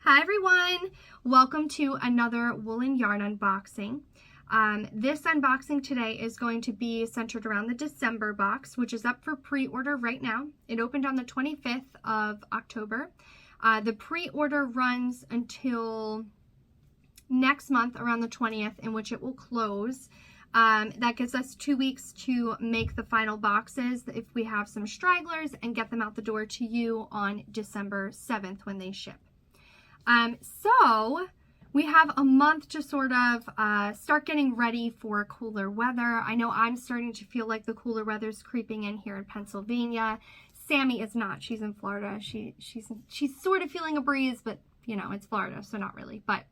Hi everyone! Welcome to another woolen yarn unboxing. This unboxing today is going to be centered around the December box, which is up for pre-order right now. It opened on the 25th of October. The pre-order runs until next month around the 20th, in which it will close. That gives us 2 weeks to make the final boxes if we have some stragglers and get them out the door to you on December 7th when they ship. So we have a month to sort of start getting ready for cooler weather. I know I'm starting to feel like the cooler weather's creeping in here in Pennsylvania. Sammy is not. She's in Florida. She's sort of feeling a breeze, but you know, it's Florida, so not really. But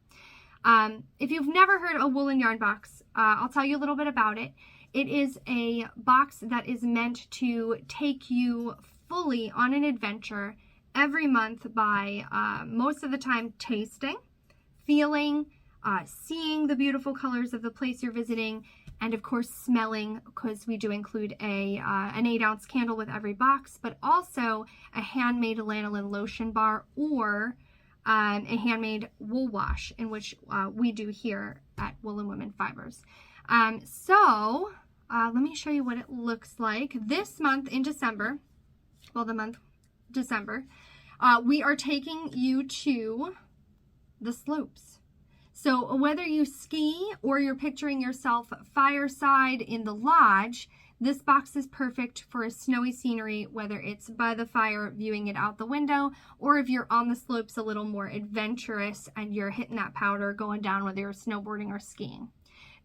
if you've never heard a Woolen Yarn Box, I'll tell you a little bit about it. It is a box that is meant to take you fully on an adventure every month by most of the time tasting, feeling, seeing the beautiful colors of the place you're visiting, and of course smelling, because we do include an 8-ounce candle with every box, but also a handmade lanolin lotion bar or a handmade wool wash, in which we do here at Woolen Women Fibers. So let me show you what it looks like. This month in December, well, the month December, we are taking you to the slopes. So whether you ski or you're picturing yourself fireside in the lodge, this box is perfect for a snowy scenery, whether it's by the fire viewing it out the window, or if you're on the slopes a little more adventurous and you're hitting that powder going down, whether you're snowboarding or skiing.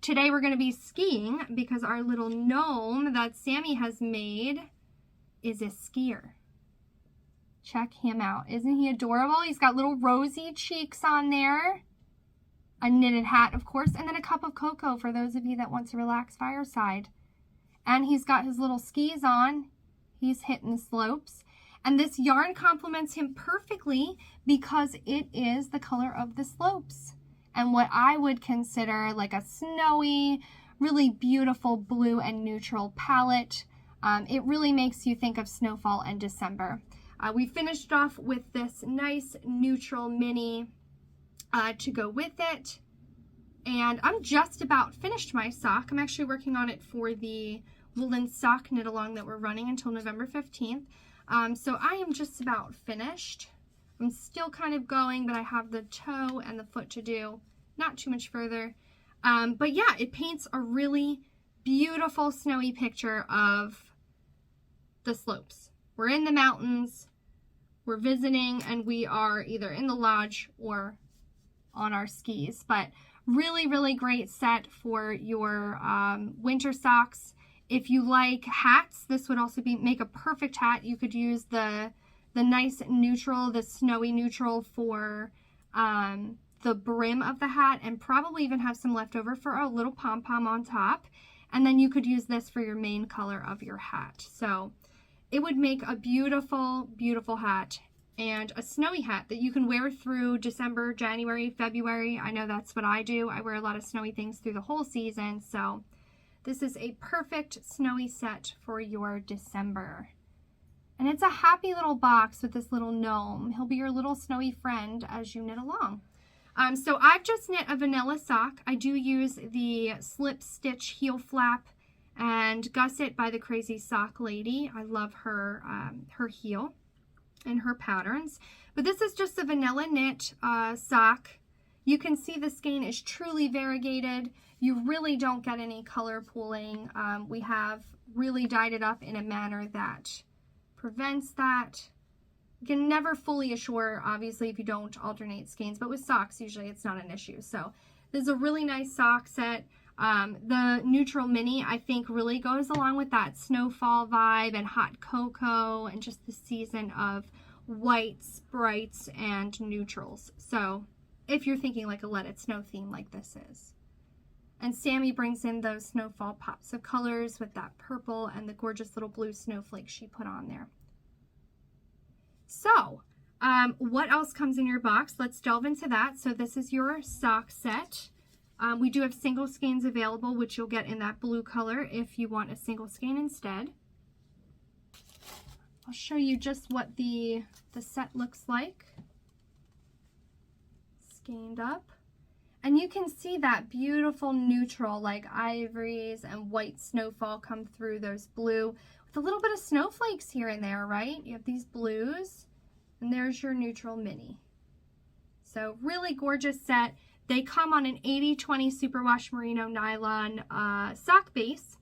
Today we're going to be skiing because our little gnome that Sammy has made is a skier. Check him out. Isn't he adorable? He's got little rosy cheeks on there. A knitted hat, of course, and then a cup of cocoa for those of you that want to relax fireside. And he's got his little skis on. He's hitting the slopes. And this yarn complements him perfectly because it is the color of the slopes. And what I would consider like a snowy, really beautiful blue and neutral palette. It really makes you think of snowfall and December. We finished off with this nice neutral mini to go with it. And I'm just about finished my sock. I'm actually working on it for the woolen sock knit along that we're running until November 15th. So I am just about finished. I'm still kind of going, but I have the toe and the foot to do. Not too much further. But yeah, it paints a really beautiful snowy picture of the slopes. We're in the mountains. We're visiting, and we are either in the lodge or on our skis. But really, really great set for your winter socks. If you like hats, this would also make a perfect hat. You could use the nice neutral, the snowy neutral for the brim of the hat, and probably even have some left over for a little pom-pom on top. And then you could use this for your main color of your hat. So it would make a beautiful, beautiful hat, and a snowy hat that you can wear through December, January, February. I know that's what I do. I wear a lot of snowy things through the whole season. So this is a perfect snowy set for your December. And it's a happy little box with this little gnome. He'll be your little snowy friend as you knit along. So I've just knit a vanilla sock. I do use the slip stitch heel flap and Gusset by the Crazy Sock Lady. I love her her heel and her patterns. But this is just a vanilla knit sock. You can see the skein is truly variegated. You really don't get any color pooling. We have really dyed it up in a manner that prevents that. You can never fully assure, obviously, if you don't alternate skeins, but with socks, usually it's not an issue. So this is a really nice sock set. The neutral mini, I think, really goes along with that snowfall vibe and hot cocoa and just the season of whites, brights, and neutrals. So if you're thinking like a Let It Snow theme like this is. And Sammy brings in those snowfall pops of colors with that purple and the gorgeous little blue snowflakes she put on there. So, what else comes in your box? Let's delve into that. So this is your sock set. We do have single skeins available, which you'll get in that blue color if you want a single skein instead. I'll show you just what the set looks like. gained up. And you can see that beautiful neutral like ivories and white snowfall come through. There's blue with a little bit of snowflakes here and there, right? You have these blues, and there's your neutral mini. So really gorgeous set. They come on an 80/20 superwash merino nylon sock base,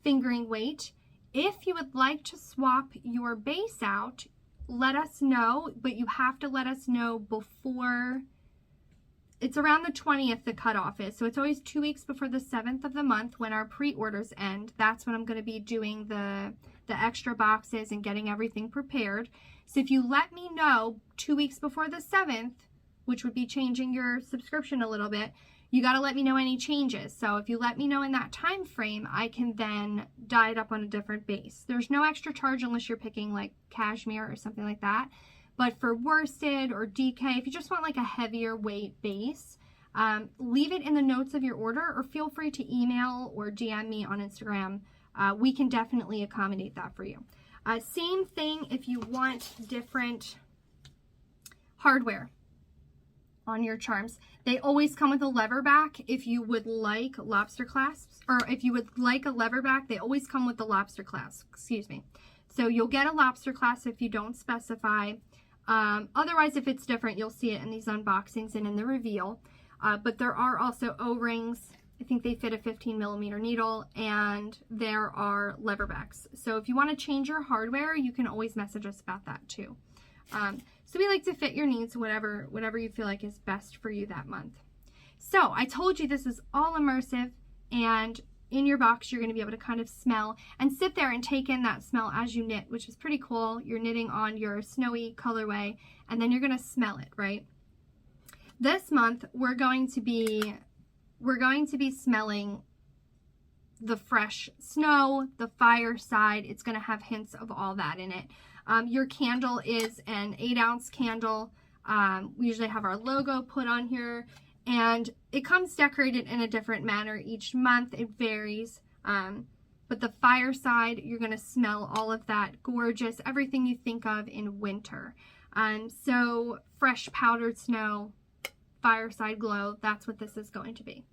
fingering weight. If you would like to swap your base out, let us know, but you have to let us know before, it's around the 20th the cutoff is. So it's always 2 weeks before the 7th of the month when our pre-orders end. That's when I'm going to be doing the extra boxes and getting everything prepared. So if you let me know 2 weeks before the 7th, which would be changing your subscription a little bit, you got to let me know any changes. So if you let me know in that time frame, I can then dye it up on a different base. There's no extra charge unless you're picking like cashmere or something like that. But for worsted or DK, if you just want like a heavier weight base, leave it in the notes of your order, or feel free to email or DM me on Instagram. We can definitely accommodate that for you. Same thing if you want different hardware on your charms. They always come with a lever back if you would like lobster clasps, or if you would like a lever back, they always come with the lobster clasp, excuse me. So you'll get a lobster clasp if you don't specify. Otherwise, if it's different, you'll see it in these unboxings and in the reveal. But there are also O-rings. I think they fit a 15mm needle, and there are lever backs. So if you want to change your hardware, you can always message us about that too. So we like to fit your needs, whatever you feel like is best for you that month. So I told you this is all immersive, and in your box you're going to be able to kind of smell and sit there and take in that smell as you knit, which is pretty cool. You're knitting on your snowy colorway, and then you're going to smell it, right? This month we're going to be smelling the fresh snow, the fireside. It's going to have hints of all that in it. Your candle is an 8-ounce candle. We usually have our logo put on here, and it comes decorated in a different manner each month. It varies. But the fireside, you're going to smell all of that gorgeous, everything you think of in winter. So fresh powdered snow, fireside glow, that's what this is going to be.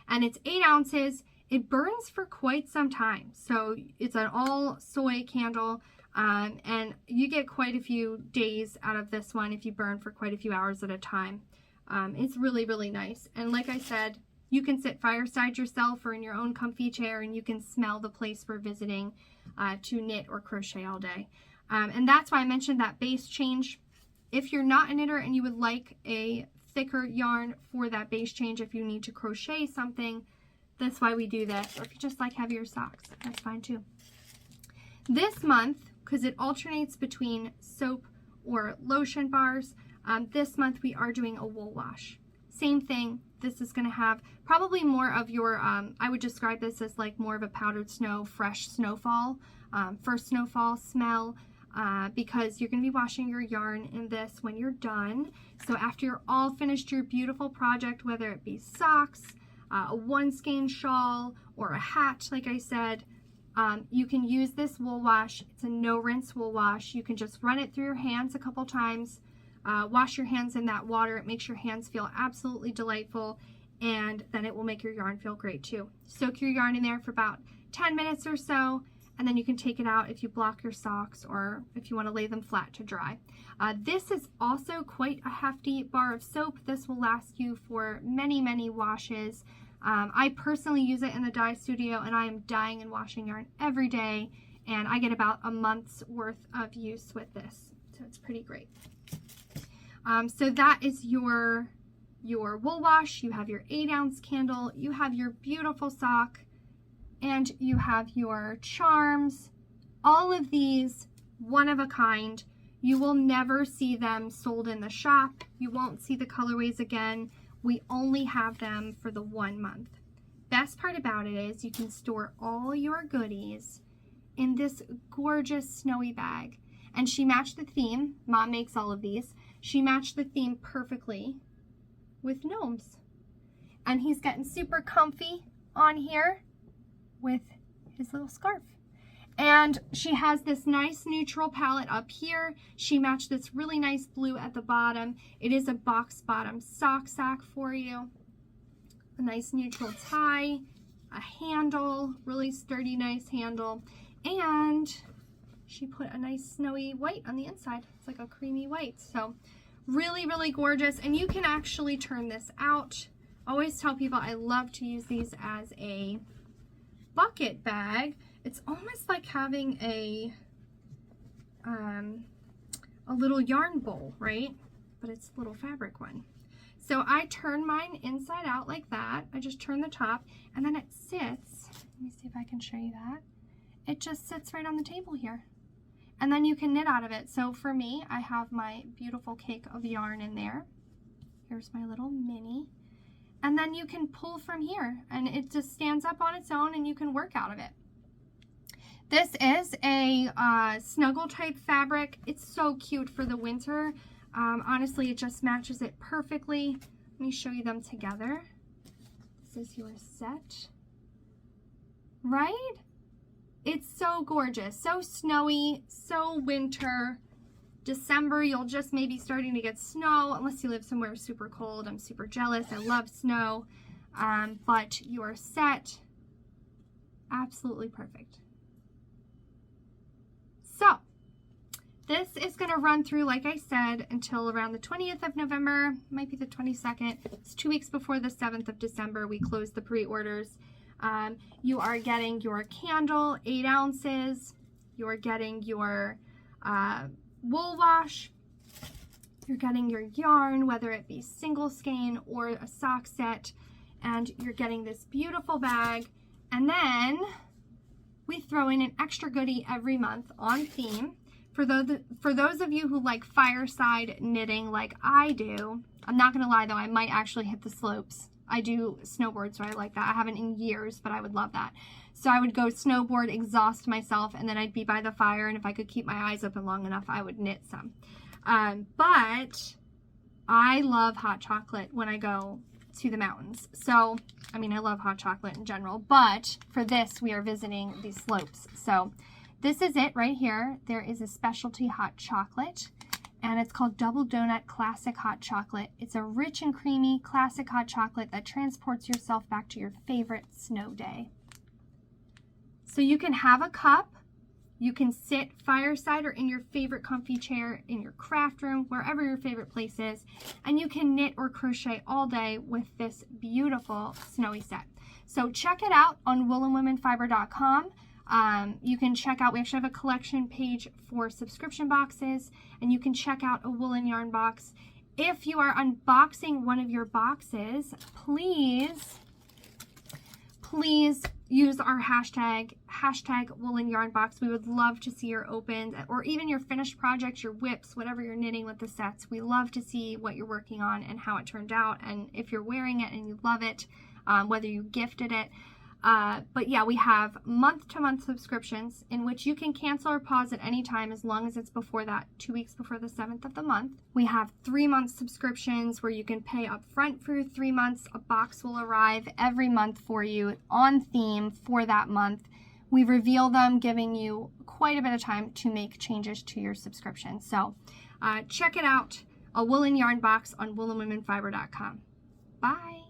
And it's 8 ounces. It burns for quite some time. So it's an all soy candle. And you get quite a few days out of this one if you burn for quite a few hours at a time. It's really, really nice. And like I said, you can sit fireside yourself or in your own comfy chair, and you can smell the place we're visiting to knit or crochet all day. And that's why I mentioned that base change. If you're not a knitter and you would like a thicker yarn for that base change, if you need to crochet something, that's why we do this. Or if you just like heavier socks, that's fine too. This month, because it alternates between soap or lotion bars, this month we are doing a wool wash. Same thing. This is going to have probably more of your, I would describe this as like more of a powdered snow, fresh snowfall, first snowfall smell, because you're going to be washing your yarn in this when you're done. So after you're all finished your beautiful project, whether it be socks, a one skein shawl, or a hat, like I said, you can use this wool wash. It's a no rinse wool wash. You can just run it through your hands a couple times, wash your hands in that water. It makes your hands feel absolutely delightful, and then it will make your yarn feel great too. Soak your yarn in there for about 10 minutes or so, and then you can take it out if you block your socks or if you want to lay them flat to dry. This is also quite a hefty bar of soap. This will last you for many, many washes. I personally use it in the dye studio, and I am dyeing and washing yarn every day, and I get about a month's worth of use with this, so it's pretty great. So that is your wool wash. You have your 8-ounce candle, you have your beautiful sock, and you have your charms. All of these, one of a kind. You will never see them sold in the shop. You won't see the colorways again. We only have them for the 1 month. Best part about it is you can store all your goodies in this gorgeous snowy bag. And she matched the theme. Mom makes all of these. She matched the theme perfectly with gnomes. And he's getting super comfy on here with his little scarf. And she has this nice neutral palette up here. She matched this really nice blue at the bottom. It is a box bottom sock sack for you. A nice neutral tie, a handle, really sturdy, nice handle. And she put a nice snowy white on the inside. It's like a creamy white. So really, really gorgeous. And you can actually turn this out. I always tell people I love to use these as a bucket bag. It's almost like having a little yarn bowl, right? But it's a little fabric one. So I turn mine inside out like that. I just turn the top, and then it sits. Let me see if I can show you that. It just sits right on the table here. And then you can knit out of it. So for me, I have my beautiful cake of yarn in there. Here's my little mini. And then you can pull from here, and it just stands up on its own, and you can work out of it. This is a snuggle type fabric. It's so cute for the winter. Honestly, it just matches it perfectly. Let me show you them together. This is your set. Right? It's so gorgeous, so snowy, so winter. December, you'll just maybe starting to get snow, unless you live somewhere super cold. I'm super jealous. I love snow. But your set, absolutely perfect. So, this is going to run through, like I said, until around the 20th of November, might be the 22nd. It's 2 weeks before the 7th of December. We close the pre-orders. You are getting your candle, 8 ounces. You're getting your wool wash. You're getting your yarn, whether it be single skein or a sock set. And you're getting this beautiful bag. And then we throw in an extra goodie every month on theme. For those of you who like fireside knitting like I do, I'm not going to lie though, I might actually hit the slopes. I do snowboard, so I like that. I haven't in years, but I would love that. So I would go snowboard, exhaust myself, and then I'd be by the fire, and if I could keep my eyes open long enough, I would knit some. But I love hot chocolate when I go to the mountains. So, I mean, I love hot chocolate in general, but for this, we are visiting these slopes. So this is it right here. There is a specialty hot chocolate, and it's called Double Donut Classic Hot Chocolate. It's a rich and creamy classic hot chocolate that transports yourself back to your favorite snow day. So you can have a cup, you can sit fireside or in your favorite comfy chair in your craft room, wherever your favorite place is, and you can knit or crochet all day with this beautiful snowy set. So check it out on woolenwomenfiber.com. You can check out, we actually have a collection page for subscription boxes, and you can check out a woolen yarn box. If you are unboxing one of your boxes, please use our hashtag Woolen Yarn Box. We would love to see your opened, or even your finished projects, your whips, whatever you're knitting with the sets. We love to see what you're working on and how it turned out, and if you're wearing it and you love it, whether you gifted it. But yeah, we have month-to-month subscriptions in which you can cancel or pause at any time as long as it's before that 2 weeks before the 7th of the month. We have 3-month subscriptions where you can pay up front for 3 months. A box will arrive every month for you on theme for that month. We reveal them, giving you quite a bit of time to make changes to your subscription. So check it out, a Woolen Yarn Box on woolenwomenfiber.com. Bye.